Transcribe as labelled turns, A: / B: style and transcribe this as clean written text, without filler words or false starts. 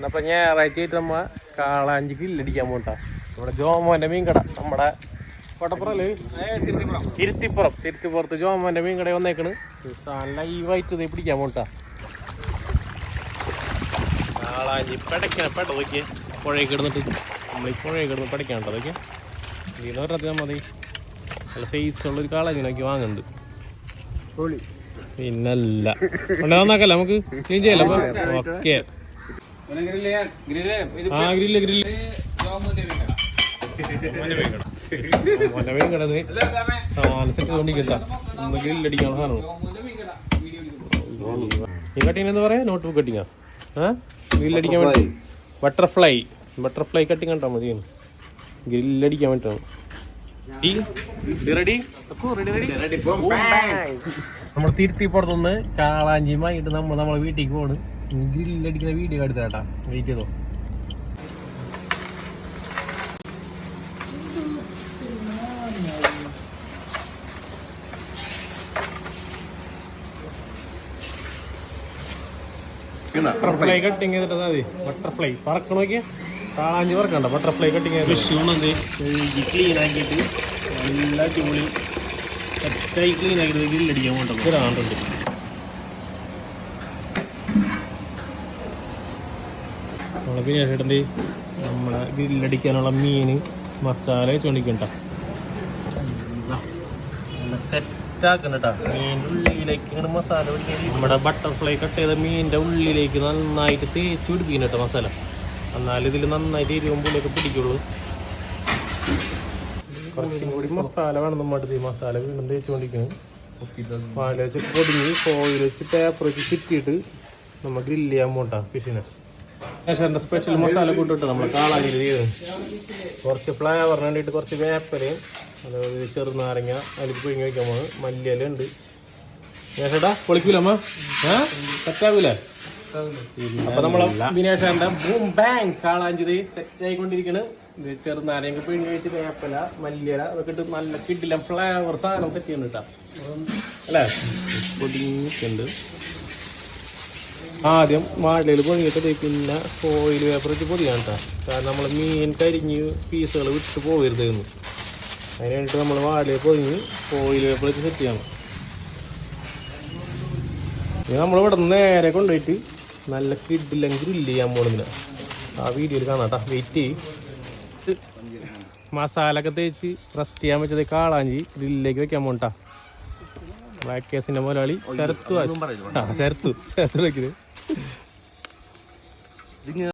A: എന്നപ്പോ ഞായറാഴ്ചയായിട്ട് നമ്മ കാളാഞ്ചി ഗ്രില്ലടിക്കാൻ പോട്ടാ. നമ്മുടെ ജോമോന്റെ മീൻകട, നമ്മുടെ കോട്ടപ്പുറല് തിരുത്തിപ്പുറത്ത് ജോമോന്റെ മീൻകട വന്നേക്കണ്. ലൈവായിട്ട് ഇത് പിടിക്കാൻ പോട്ടാ. കാളാഞ്ചി പെട നോക്കിയേ, പുഴയിൽ കിടന്നിട്ട് നമ്മളീ പുഴയിൽ കിടന്ന് പഠിക്കാനുണ്ടോ അതൊക്കെ. ഇതിന് പറഞ്ഞാൽ മതി, നല്ല ഫേസുള്ളൊരു കാളാഞ്ചി നോക്കി വാങ്ങുന്നുണ്ട്. പിന്നല്ല നന്നാക്കല്ല, നമുക്ക് ക്ലീൻ ചെയ്യല്ലോ. അപ്പൊ ഓക്കെ, ഗ്രില്ലടിക്കാനുള്ള സാധനം. ഈ കട്ടിങ് എന്താ പറയാ, നോട്ട് ബുക്ക് കട്ടിങ്ങാ. ഗ്രില്ലടിക്കാൻ വേണ്ടി ബട്ടർഫ്ലൈ കട്ടിങ് കണ്ടാ മതി. ഗ്രില്ലടിക്കാൻ വേണ്ടിട്ടാണ്. നമ്മൾ തിരുത്തിപ്പുറത്തുനിന്ന് കാളാഞ്ചിയുമായിട്ട് നമ്മളെ വീട്ടിലേക്ക് പോണ്. ഗ്രില്ലടിക്കുന്ന വീഡിയോ എടുത്താട്ടാ, വെയിറ്റ് ചെയ്തോ. ബട്ടർഫ്ലൈ കട്ടിങ് ചെയ്തിട്ടാ മതി. ബട്ടർഫ്ലൈ പറക്കണ നോക്കിയാ, കാളാഞ്ചി പറക്കണ്ട. ബട്ടർഫ്ലൈ കട്ടിങ് വിഷുണത് ക്ലീൻ ആക്കിയിട്ട് നല്ല അടിപൊളി സെറ്റായി ക്ലീൻ ആക്കിയിട്ട് ഗ്രില്ലടിക്കാൻ പോകണ്ട. ഒരാണ്ടുണ്ട് നമ്മളെ ബിരിയാണി. നമ്മളെ ഗ്രില്ലടിക്കാനുള്ള മീന് മസാല വെച്ചോണ്ടിരിക്കണ്ട, നല്ല സെറ്റാക്കണ്ട. മീനിൻ്റെ ഉള്ളിലേക്ക് ഇങ്ങനെ മസാല പിടിക്കാൻ നമ്മുടെ ബട്ടർഫ്ലൈ കട്ട് ചെയ്ത മീനിൻ്റെ ഉള്ളിലേക്ക് നന്നായിട്ട് തേച്ച് പിടിപ്പിക്കണം കേട്ടോ മസാല. എന്നാലും ഇതിൽ നന്നായിട്ട് എരിവുമ്പോഴേക്ക് പിടിക്കുള്ളൂ. കുറച്ചും കൂടി മസാല വേണം. നമ്മുടെ മസാല വീണ്ടും തേച്ചുകൊണ്ടിരിക്കുന്നു. പാല് വെച്ച് പൊടിഞ്ഞ് ഫോയിൽ വെച്ച് പേപ്പർ വെച്ച് ചുറ്റിയിട്ട് നമ്മൾ ഗ്രില്ല് ചെയ്യാൻ പോട്ടാ ഫിഷിനെ. ശേഷം സ്പെഷ്യൽ മസാല കൂട്ടിട്ട് നമ്മൾ കാളാഞ്ചി ചെയ്ത് കുറച്ച് ഫ്ലേവറിന് വേണ്ടിയിട്ട് കുറച്ച് വേപ്പലയും അതായത് ചെറുനാരങ്ങ അതിൽ പിഴിഞ്ഞ് വയ്ക്കാൻ പോകുന്നത്. മല്ലിയില ഉണ്ട്. ചേട്ടാ പൊളിക്കൂലമ്മ, സെറ്റാകൂലേ? അപ്പൊ നമ്മളെ ബിനേഷന്റെ ബൂം ബാങ് കാളാഞ്ചി സെറ്റ് ആയിക്കൊണ്ടിരിക്കണ്. ചെറുനാരങ്ങ പിഴിഞ്ഞ് വെച്ച് വേപ്പല മല്ലിയില അതൊക്കെ ഇട്ട് നല്ല കിട്ടില്ല ഫ്ലേവർ സാധനം സെറ്റ് ചെയ്യുന്നുണ്ട് കേട്ടോ, അല്ലേ? പൊടിഞ്ഞിട്ടുണ്ട്. ആദ്യം വാഴയിൽ പൊടിഞ്ഞിട്ട് പിന്നെ ഫോയിൽ പേപ്പർ വെച്ച് പൊടിയാണ് കേട്ടോ. കാരണം നമ്മൾ മീൻ കരിഞ്ഞ് പീസുകൾ വിട്ട് പോകരുതായിരുന്നു. അതിന് വേണ്ടിയിട്ട് നമ്മൾ വാഴയിൽ പൊതിഞ്ഞ് ഫോയിൽ പേപ്പർ വെച്ച് സെറ്റ് ചെയ്യണം. ഇത് നമ്മളിവിടെ നിന്ന് നേരെ കൊണ്ടുപോയിട്ട് നല്ല കിഡിലും ഗ്രില്ല് ചെയ്യാൻ പോകുന്നില്ല. ആ വീഡിയോയിൽ കാണാം കേട്ടോ, വെയിറ്റ് ചെയ്യും. മസാല ഒക്കെ തേച്ച് റസ്റ്റ് ചെയ്യാൻ വെച്ചത് കാളാഞ്ചി ഗ്രില്ലിലേക്ക് വെക്കാൻ പോകട്ടാ. ബ്ലാക്ക് കേസിന്റെ മുതലാളി ശരത്തു വെക്കുന്നത്.